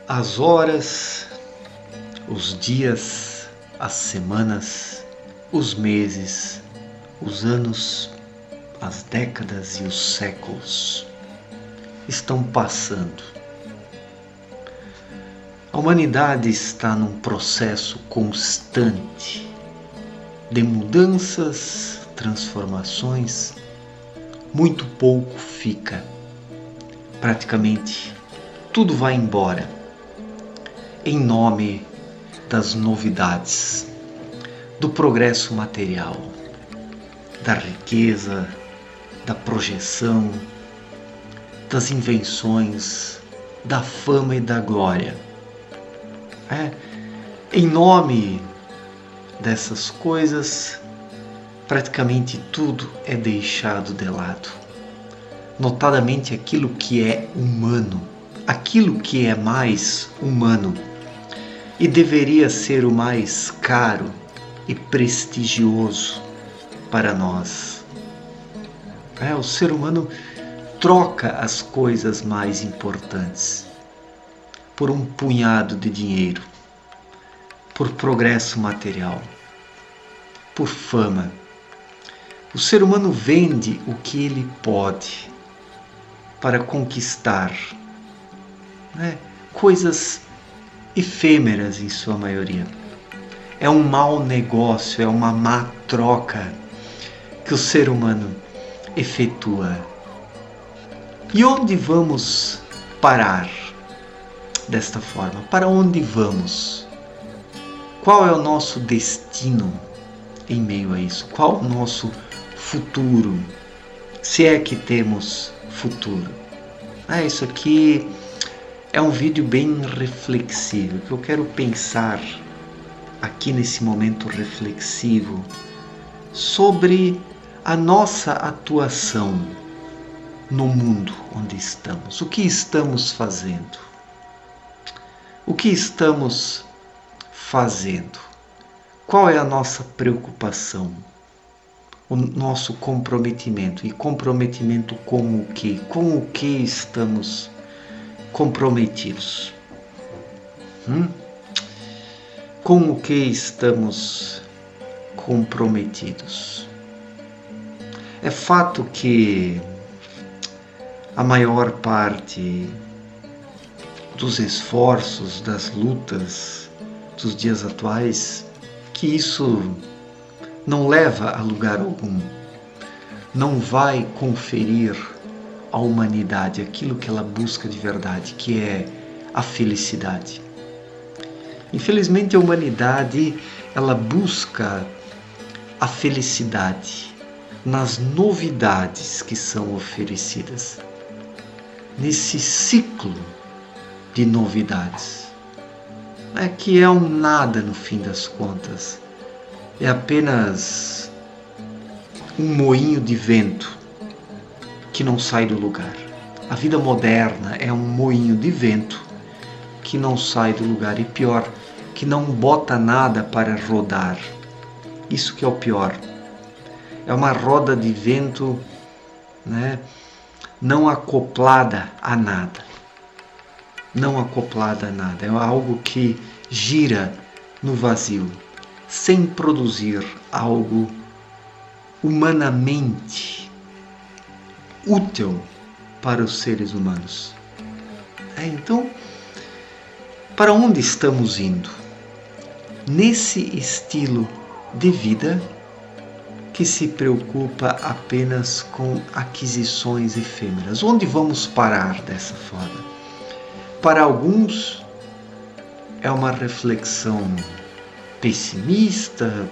As horas, os dias, as semanas, os meses, os anos, as décadas e os séculos estão passando. A humanidade está num processo constante de mudanças, transformações. Muito pouco fica. Praticamente tudo vai embora em nome das novidades, do progresso material, da riqueza, da projeção, das invenções, da fama e da glória. Em nome dessas coisas, praticamente tudo é deixado de lado. Notadamente aquilo que é humano, aquilo que é mais humano e deveria ser o mais caro e prestigioso para nós. O ser humano troca as coisas mais importantes por um punhado de dinheiro, por progresso material, por fama. O ser humano vende o que ele pode para conquistar coisas efêmeras em sua maioria. É um mau negócio, é uma má troca que o ser humano efetua. E onde vamos parar desta forma? Para onde vamos? Qual é o nosso destino em meio a isso? Qual o nosso futuro? Se é que temos futuro. Isso aqui é um vídeo bem reflexivo, que eu quero pensar aqui nesse momento reflexivo sobre a nossa atuação no mundo onde estamos. O que estamos fazendo? O que estamos fazendo? Qual é a nossa preocupação? O nosso comprometimento. E comprometimento com o quê? Com o que estamos comprometidos? Com o que estamos comprometidos? É fato que a maior parte dos esforços, das lutas dos dias atuais, que isso não leva a lugar algum, não vai conferir à humanidade aquilo que ela busca de verdade, que é a felicidade. Infelizmente a humanidade, ela busca a felicidade nas novidades que são oferecidas, nesse ciclo de novidades, que é um nada no fim das contas, é apenas um moinho de vento que não sai do lugar. A vida moderna é um moinho de vento que não sai do lugar, e pior, que não bota nada para rodar. Isso que é o pior. É uma roda de vento, não acoplada a nada. Não acoplada a nada. É algo que gira no vazio, sem produzir algo humanamente útil para os seres humanos. Então, para onde estamos indo? Nesse estilo de vida que se preocupa apenas com aquisições efêmeras. Onde vamos parar dessa forma? Para alguns é uma reflexão pessimista,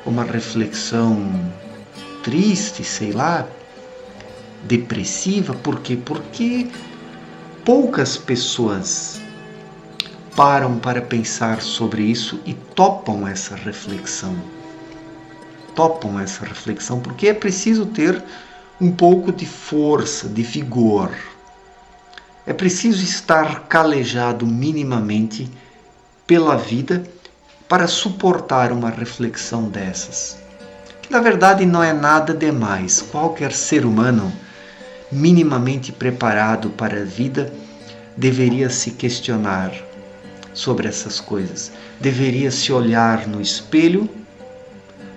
uma reflexão triste, depressiva. Por quê? Porque poucas pessoas param para pensar sobre isso e topam essa reflexão. Porque é preciso ter um pouco de força, de vigor. É preciso estar calejado minimamente pela vida para suportar uma reflexão dessas. Que na verdade não é nada demais. Qualquer ser humano minimamente preparado para a vida deveria se questionar sobre essas coisas. Deveria se olhar no espelho,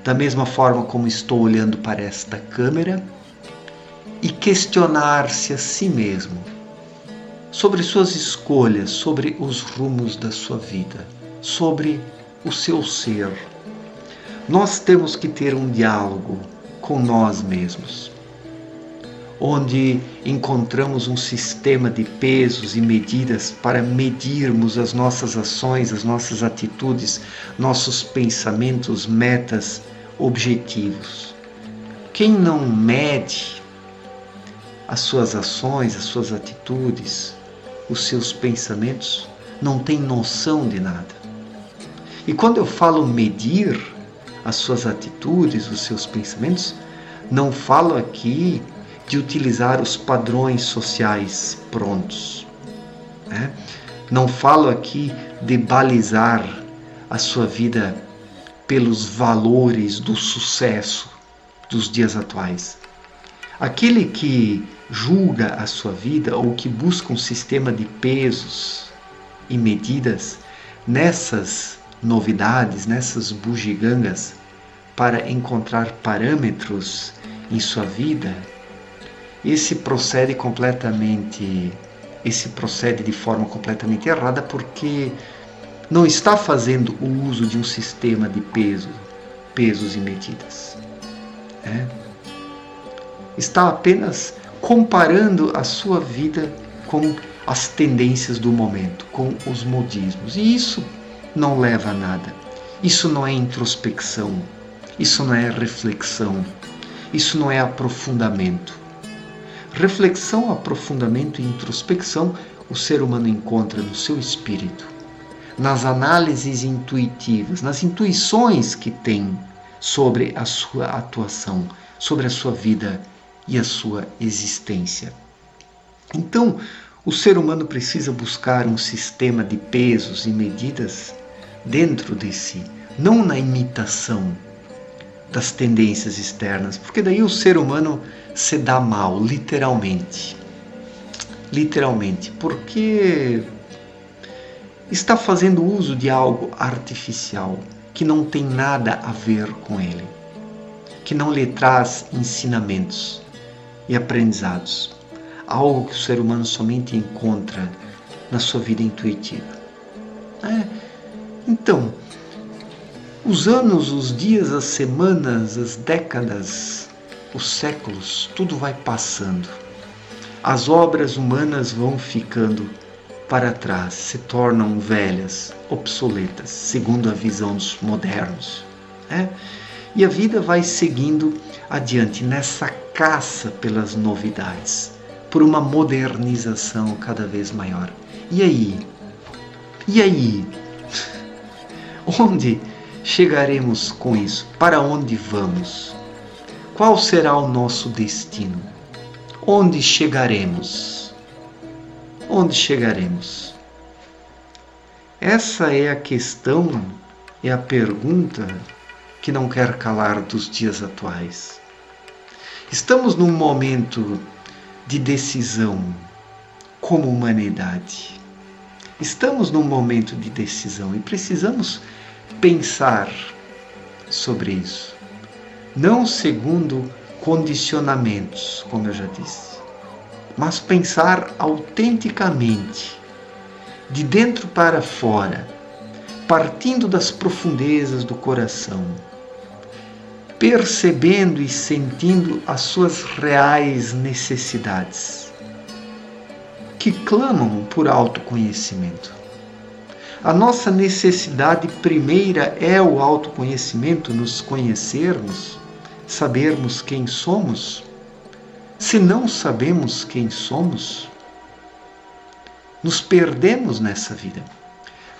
da mesma forma como estou olhando para esta câmera, e questionar-se a si mesmo sobre suas escolhas, sobre os rumos da sua vida, sobre o seu ser. Nós temos que ter um diálogo com nós mesmos, onde encontramos um sistema de pesos e medidas para medirmos as nossas ações, as nossas atitudes, nossos pensamentos, metas, objetivos. Quem não mede as suas ações, as suas atitudes, os seus pensamentos, não tem noção de nada. E quando eu falo medir as suas atitudes, os seus pensamentos, não falo aqui de utilizar os padrões sociais prontos, né? Não falo aqui de balizar a sua vida pelos valores do sucesso dos dias atuais. Aquele que julga a sua vida ou que busca um sistema de pesos e medidas nessas novidades, nessas bugigangas, para encontrar parâmetros em sua vida, esse procede de forma completamente errada, porque não está fazendo o uso de um sistema de pesos e medidas. Está apenas comparando a sua vida com as tendências do momento, com os modismos. E isso não leva a nada. Isso não é introspecção. Isso não é reflexão. Isso não é aprofundamento. Reflexão, aprofundamento e introspecção o ser humano encontra no seu espírito, nas análises intuitivas, nas intuições que tem sobre a sua atuação, sobre a sua vida e a sua existência. Então, o ser humano precisa buscar um sistema de pesos e medidas dentro de si, não na imitação das tendências externas, porque daí o ser humano se dá mal, literalmente, porque está fazendo uso de algo artificial que não tem nada a ver com ele, que não lhe traz ensinamentos e aprendizados, algo que o ser humano somente encontra na sua vida intuitiva. Então, os anos, os dias, as semanas, as décadas, os séculos, tudo vai passando. As obras humanas vão ficando para trás, se tornam velhas, obsoletas, segundo a visão dos modernos. E a vida vai seguindo adiante nessa caça pelas novidades, por uma modernização cada vez maior. E aí? Onde chegaremos com isso? Para onde vamos? Qual será o nosso destino? Onde chegaremos? Onde chegaremos? Essa é a questão, é a pergunta que não quer calar dos dias atuais. Estamos num momento de decisão como humanidade. Estamos num momento de decisão e precisamos pensar sobre isso. Não segundo condicionamentos, como eu já disse, mas pensar autenticamente, de dentro para fora, partindo das profundezas do coração, percebendo e sentindo as suas reais necessidades, que clamam por autoconhecimento. A nossa necessidade primeira é o autoconhecimento, nos conhecermos, sabermos quem somos. Se não sabemos quem somos, nos perdemos nessa vida.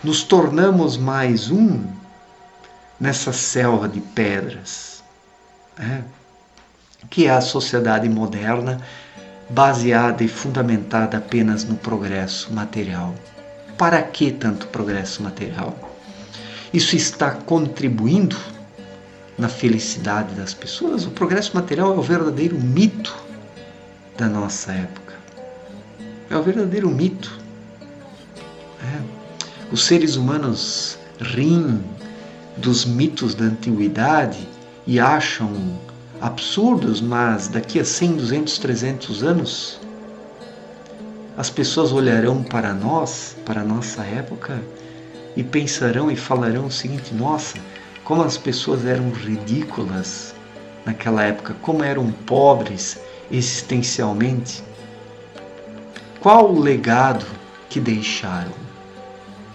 Nos tornamos mais um nessa selva de pedras, que é a sociedade moderna, baseada e fundamentada apenas no progresso material. Para que tanto progresso material? Isso está contribuindo na felicidade das pessoas? O progresso material é o verdadeiro mito da nossa época. É o verdadeiro mito. Os seres humanos riem dos mitos da antiguidade e acham absurdos, mas daqui a 100, 200, 300 anos, as pessoas olharão para nós, para a nossa época, e pensarão e falarão o seguinte: nossa, como as pessoas eram ridículas naquela época, como eram pobres existencialmente. Qual o legado que deixaram?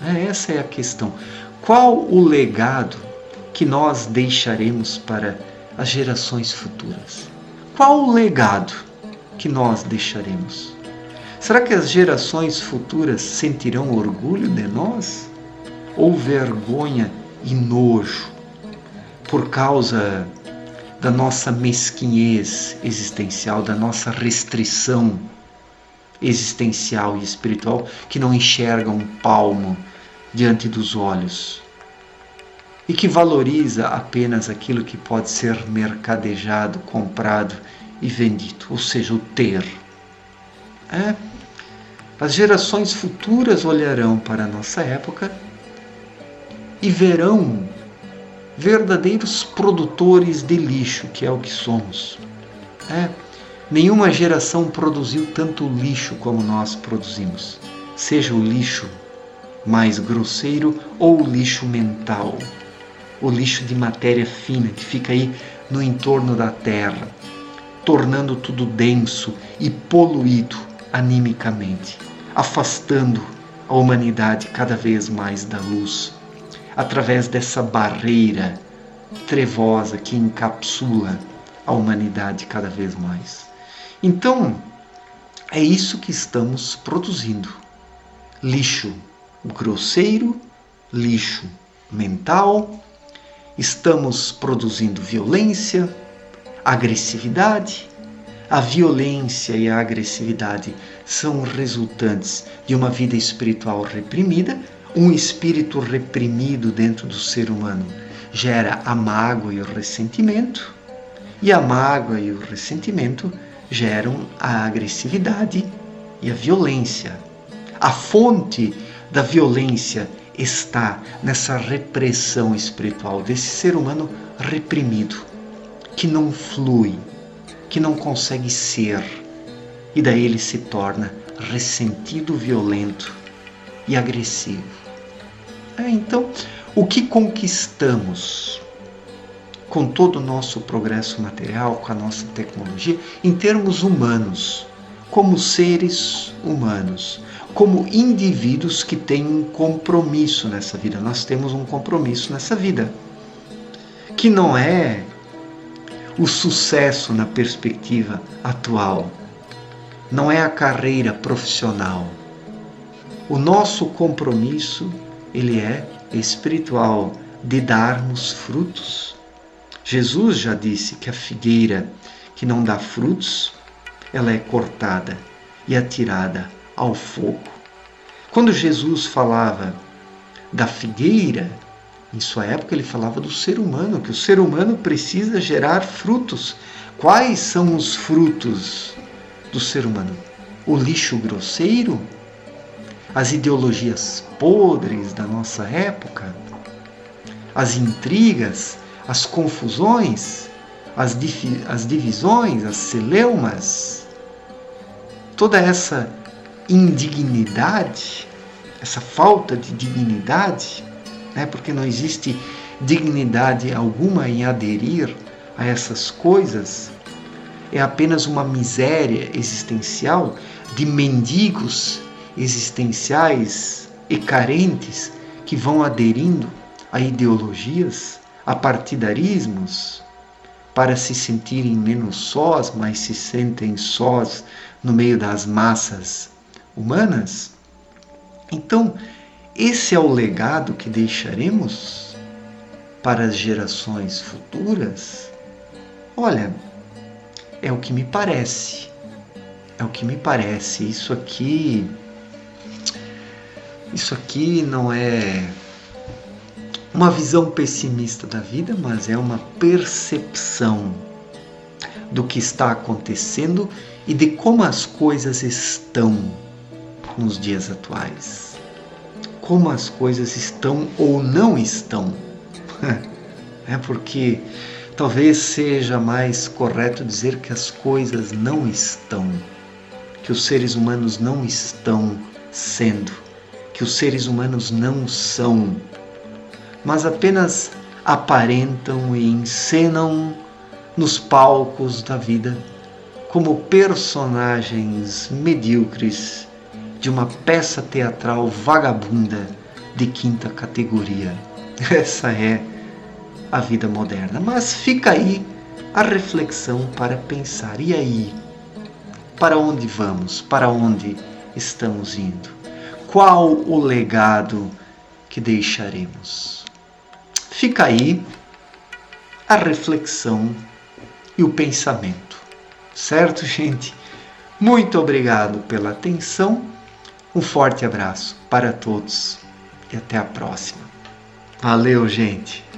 Essa é a questão. Qual o legado que nós deixaremos para as gerações futuras? Qual o legado que nós deixaremos? Será que as gerações futuras sentirão orgulho de nós? Ou vergonha e nojo por causa da nossa mesquinhez existencial, da nossa restrição existencial e espiritual, que não enxerga um palmo diante dos olhos e que valoriza apenas aquilo que pode ser mercadejado, comprado e vendido, ou seja, o ter. As gerações futuras olharão para a nossa época e verão verdadeiros produtores de lixo, que é o que somos. Nenhuma geração produziu tanto lixo como nós produzimos, seja o lixo mais grosseiro ou o lixo mental, o lixo de matéria fina que fica aí no entorno da Terra, tornando tudo denso e poluído animicamente, afastando a humanidade cada vez mais da luz, através dessa barreira trevosa que encapsula a humanidade cada vez mais. Então, é isso que estamos produzindo. Lixo grosseiro, lixo mental, estamos produzindo violência, agressividade. A violência e a agressividade são resultantes de uma vida espiritual reprimida. Um espírito reprimido dentro do ser humano gera a mágoa e o ressentimento, e a mágoa e o ressentimento geram a agressividade e a violência. A fonte da violência está nessa repressão espiritual desse ser humano reprimido, que não flui, que não consegue ser, e daí ele se torna ressentido, violento e agressivo. Então, o que conquistamos com todo o nosso progresso material, com a nossa tecnologia, em termos humanos, como seres humanos, como indivíduos que têm um compromisso nessa vida? Nós temos um compromisso nessa vida, que não é o sucesso na perspectiva atual, não é a carreira profissional. O nosso compromisso, ele é espiritual, de darmos frutos. Jesus já disse que a figueira que não dá frutos, ela é cortada e atirada ao fogo. Quando Jesus falava da figueira, em sua época ele falava do ser humano, que o ser humano precisa gerar frutos. Quais são os frutos do ser humano? O lixo grosseiro? As ideologias podres da nossa época? As intrigas? As confusões? As divisões? As celeumas? Toda essa indignidade, essa falta de dignidade, porque não existe dignidade alguma em aderir a essas coisas, é apenas uma miséria existencial de mendigos existenciais e carentes que vão aderindo a ideologias, a partidarismos, para se sentirem menos sós, mas se sentem sós no meio das massas humanas. Então, esse é o legado que deixaremos para as gerações futuras? Olha, é o que me parece. É o que me parece. Isso aqui não é uma visão pessimista da vida, mas é uma percepção do que está acontecendo e de como as coisas estão nos dias atuais. como as coisas estão ou não estão. É porque talvez seja mais correto dizer que as coisas não estão, que os seres humanos não estão sendo, que os seres humanos não são, mas apenas aparentam e encenam nos palcos da vida como personagens medíocres de uma peça teatral vagabunda de quinta categoria. Essa é a vida moderna. Mas fica aí a reflexão para pensar. E aí? Para onde vamos? Para onde estamos indo? Qual o legado que deixaremos? Fica aí a reflexão e o pensamento. Certo, gente? Muito obrigado pela atenção. Um forte abraço para todos e até a próxima. Valeu, gente!